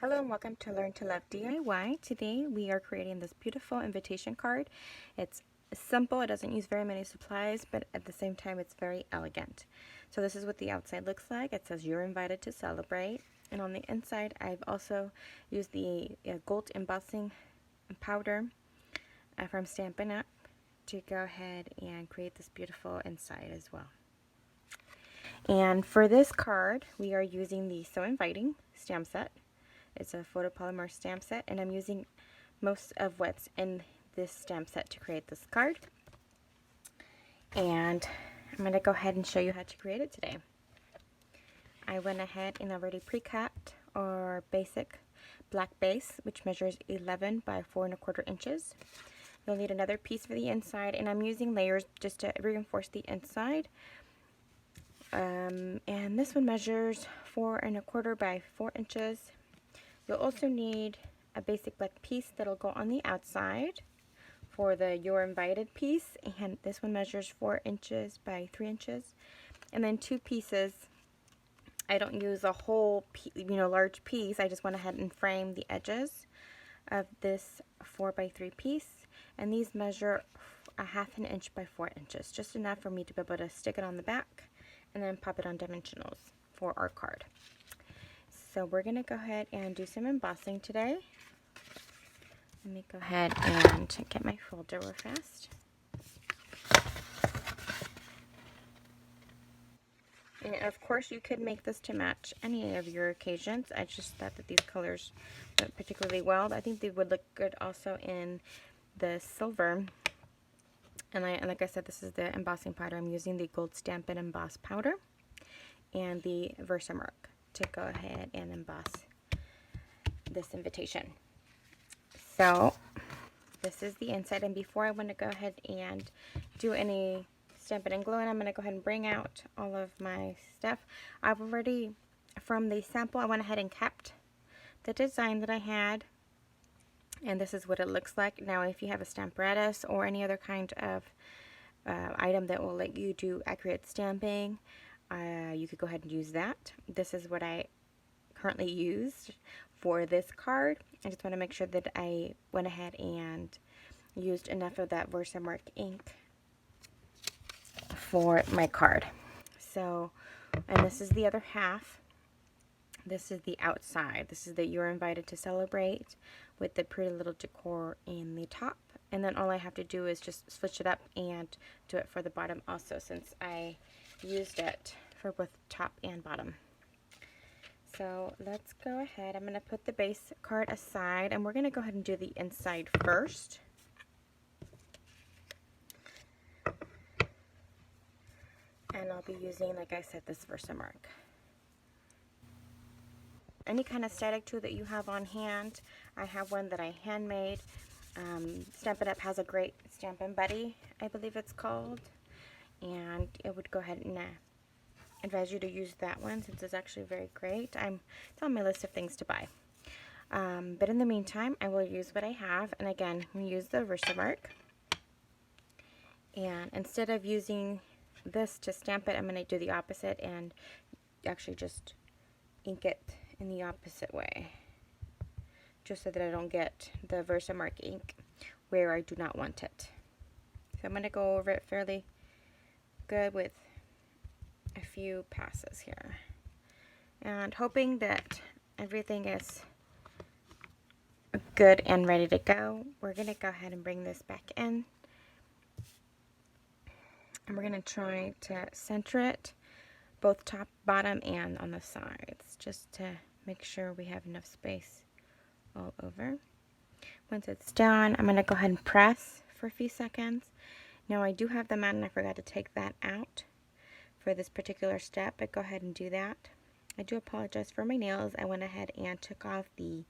Hello and welcome to Learn to Love DIY. Today we are creating this beautiful invitation card. It's simple, it doesn't use very many supplies, but at the same time it's very elegant. So this is what the outside looks like. It says you're invited to celebrate. And on the inside I've also used the gold embossing powder from Stampin' Up! To go ahead and create this beautiful inside as well. And for this card we are using the So Inviting stamp set. It's a photopolymer stamp set, and I'm using most of what's in this stamp set to create this card. And I'm going to go ahead and show you how to create it today. I went ahead and already pre-cut our basic black base, which measures 11 by 4¼ inches. You'll need another piece for the inside, and I'm using layers just to reinforce the inside. And this one measures 4¼ by 4 inches. You'll also need a basic black piece that'll go on the outside for the You're Invited piece, and this one measures 4 inches by 3 inches. And then two pieces. I don't use a whole large piece. I just went ahead and framed the edges of this 4 by 3 piece, and these measure 1/2 inch by 4 inches, just enough for me to be able to stick it on the back and then pop it on dimensionals for our card. So we're going to go ahead and do some embossing today. Let me go ahead and get my folder real fast. And of course you could make this to match any of your occasions. I just thought that these colors went particularly well. I think they would look good also in the silver. And like I said, this is the embossing powder. I'm using the Gold Stampin' Emboss powder and the Versamark to go ahead and emboss this invitation. So this is the inside, and before I want to go ahead and do any Stampin' and Glowing, I'm going to go ahead and bring out all of my stuff. I've already, from the sample, I went ahead and kept the design that I had, and this is what it looks like. Now if you have a Stamparatus or any other kind of item that will let you do accurate stamping, you could go ahead and use that. This is what I currently used for this card. I just want to make sure that I went ahead and used enough of that Versamark ink for my card. So, and this is the other half. This is the outside. This is that You're Invited to Celebrate with the pretty little decor in the top. And then all I have to do is just switch it up and do it for the bottom also, since I used it for both top and bottom. So let's go ahead. I'm going to put the base card aside, and we're going to go ahead and do the inside first. And I'll be using, like I said, this Versamark. Any kind of static tool that you have on hand. I have one that I handmade. Stampin' Up! Has a great Stampin' Buddy, I believe it's called. And it would go ahead and advise you to use that one, since it's actually very great. It's on my list of things to buy. But in the meantime, I will use what I have. And again, I'm going to use the Versamark. And instead of using this to stamp it, I'm going to do the opposite and actually just ink it in the opposite way, just so that I don't get the Versamark ink where I do not want it. So I'm going to go over it fairly good with a few passes here, and hoping that everything is good and ready to go. We're going to go ahead and bring this back in, and we're going to try to center it both top, bottom, and on the sides, just to make sure we have enough space all over. Once it's done, I'm going to go ahead and press for a few seconds. Now I do have the mat, and I forgot to take that out for this particular step, but go ahead and do that. I do apologize for my nails. I went ahead and took off the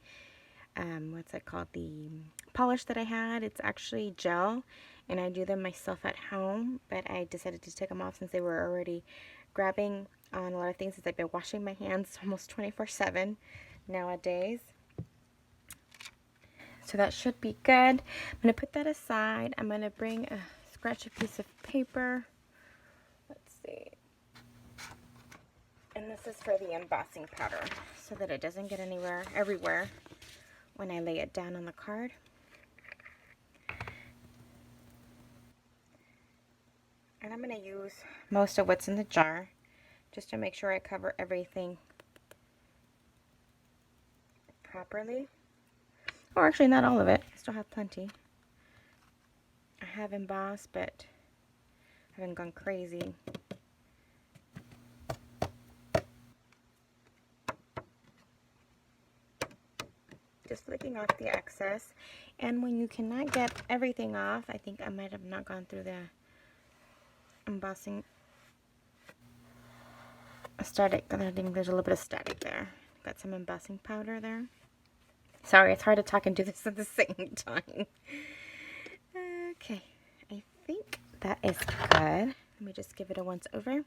what's that called, the polish that I had. It's actually gel, and I do them myself at home, but I decided to take them off since they were already grabbing on a lot of things, since I've been washing my hands almost 24/7 nowadays. So that should be good. I'm going to put that aside. I'm going to bring a scratchy piece of paper. Let's see. And this is for the embossing powder. so that it doesn't get everywhere when I lay it down on the card. And I'm going to use most of what's in the jar just to make sure I cover everything properly. Or actually not all of it. I still have plenty. I have embossed, but I haven't gone crazy. Just flicking off the excess. And when you cannot get everything off, I think I might have not gone through the embossing static. I think there's a little bit of static there. Got some embossing powder there. Sorry, it's hard to talk and do this at the same time. Okay, I think that is good. Let me just give it a once over.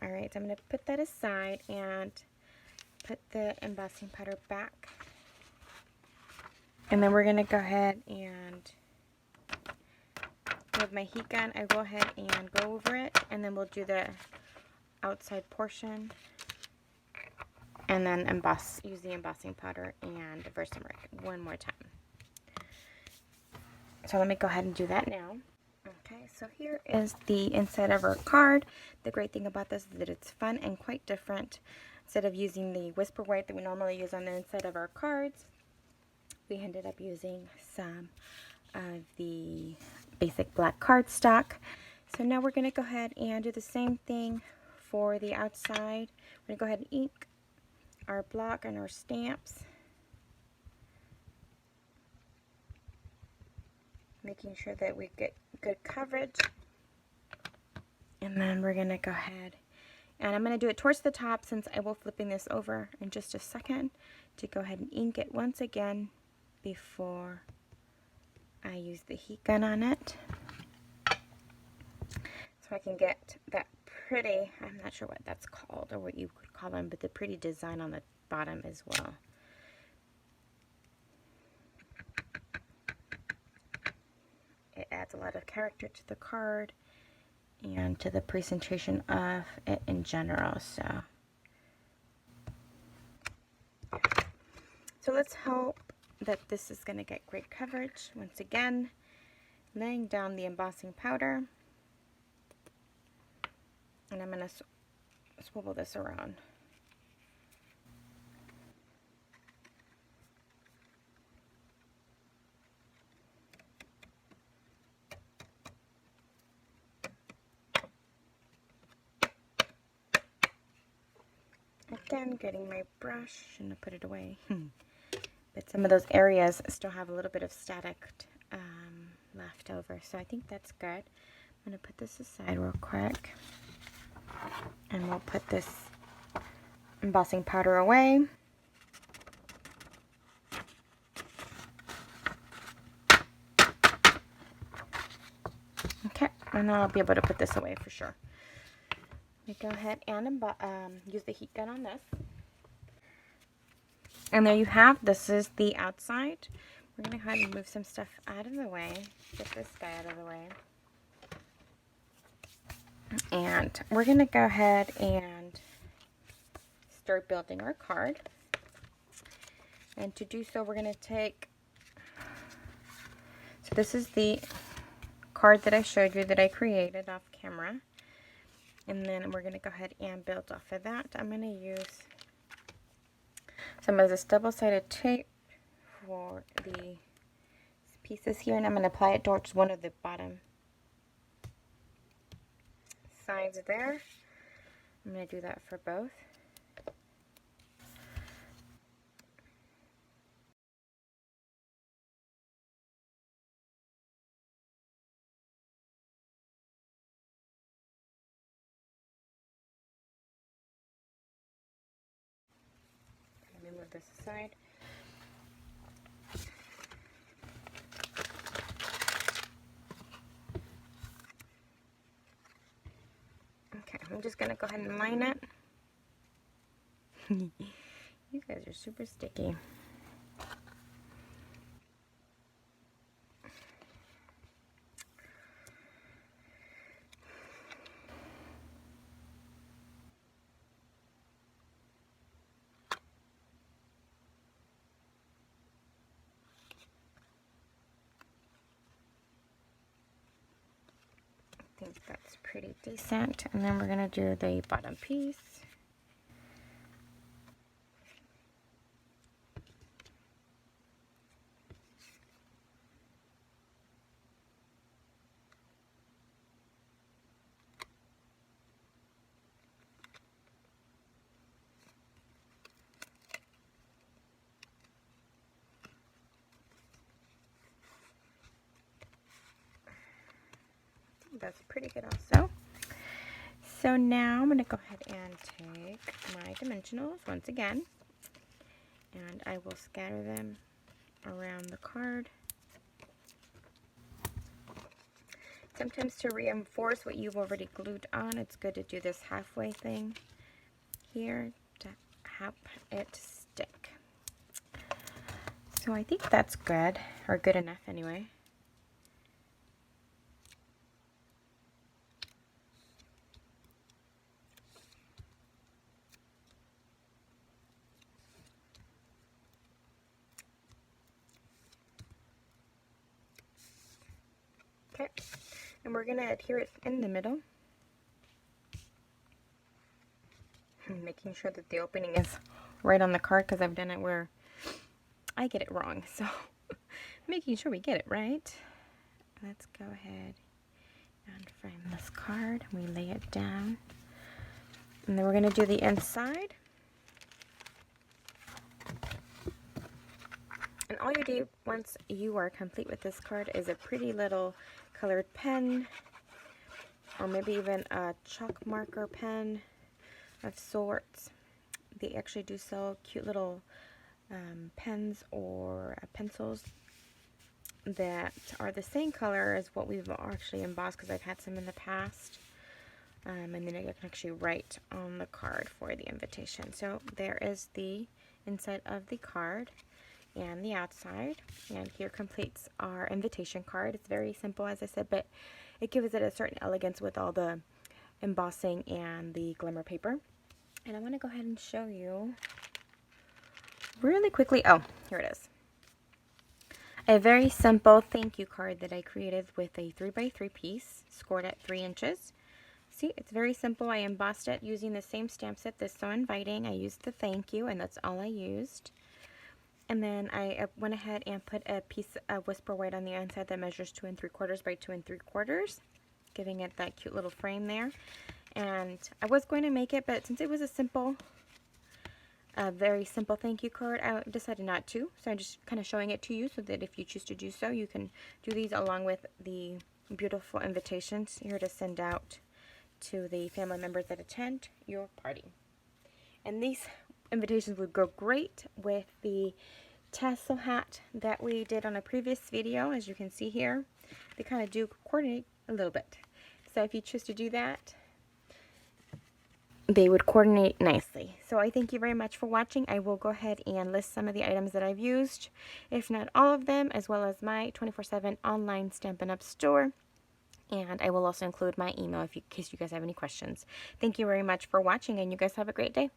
Alright, so I'm going to put that aside and put the embossing powder back. And then we're going to go ahead and, with my heat gun, I go ahead and go over it, and then we'll do the outside portion, and then use the embossing powder and Versamark one more time. So let me go ahead and do that now. Okay, so here is the inside of our card. The great thing about this is that it's fun and quite different. Instead of using the Whisper White that we normally use on the inside of our cards, we ended up using some of the basic black cardstock. So now we're going to go ahead and do the same thing for the outside. We're going to go ahead and ink our block and our stamps, making sure that we get good coverage. And then we're going to go ahead and I'm going to do it towards the top, since I will flipping this over in just a second, to go ahead and ink it once again before I use the heat gun on it. So I can get that pretty, I'm not sure what that's called or what you could call them, but the pretty design on the bottom as well. It adds a lot of character to the card and to the presentation of it in general. So let's hope that this is going to get great coverage. Once again, laying down the embossing powder, and I'm going to swivel this around. Again, getting my brush, and I put it away. But some of those areas still have a little bit of static left over, so I think that's good. I'm going to put this aside real quick, and we'll put this embossing powder away. Okay, and then I'll be able to put this away for sure. Let me go ahead and use the heat gun on this. And there you have, this is the outside. We're going to go ahead and move some stuff out of the way. Get this guy out of the way. And we're going to go ahead and start building our card. And to do so, we're going to take, so this is the card that I showed you that I created off camera. And then we're going to go ahead and build off of that. I'm going to use some of this double-sided tape for the pieces here, and I'm going to apply it towards one of the bottom sides there. I'm going to do that for both. Let me move this aside. Okay, I'm just going to go ahead and line it. You guys are super sticky. think that's pretty decent. And then we're going to do the bottom piece. That's pretty good also. So now I'm going to go ahead and take my dimensionals once again, and I will scatter them around the card. Sometimes to reinforce what you've already glued on, it's good to do this halfway thing here to help it stick. So I think that's good, or good enough anyway. Okay, and we're going to adhere it in the middle. Making sure that the opening is right on the card, because I've done it where I get it wrong. So making sure we get it right. Let's go ahead and frame this card. We lay it down. And then we're going to do the inside. And all you do once you are complete with this card is a pretty little colored pen, or maybe even a chalk marker pen of sorts. They actually do sell cute little pens or pencils that are the same color as what we've actually embossed, because I've had some in the past. And then you can actually write on the card for the invitation. So there is the inside of the card and the outside, and here completes our invitation card. It's very simple, as I said, but it gives it a certain elegance with all the embossing and the glimmer paper. And I want to go ahead and show you really quickly. Oh, here it is. A very simple thank you card that I created with a 3x3 piece scored at 3 inches. See, it's very simple. I embossed it using the same stamp set that's so inviting. I used the thank you, and that's all I used. And then I went ahead and put a piece of Whisper White on the inside that measures 2 3/4 by 2 3/4, giving it that cute little frame there. And I was going to make it, but since it was a very simple thank you card, I decided not to. So I'm just kind of showing it to you so that if you choose to do so, you can do these along with the beautiful invitations here to send out to the family members that attend your party. And these invitations would go great with the tassel hat that we did on a previous video. As you can see here, they kind of do coordinate a little bit. So if you choose to do that, they would coordinate nicely. So I thank you very much for watching. I will go ahead and list some of the items that I've used, if not all of them, as well as my 24/7 online Stampin' Up! Store. And I will also include my email in case you guys have any questions. Thank you very much for watching, and you guys have a great day.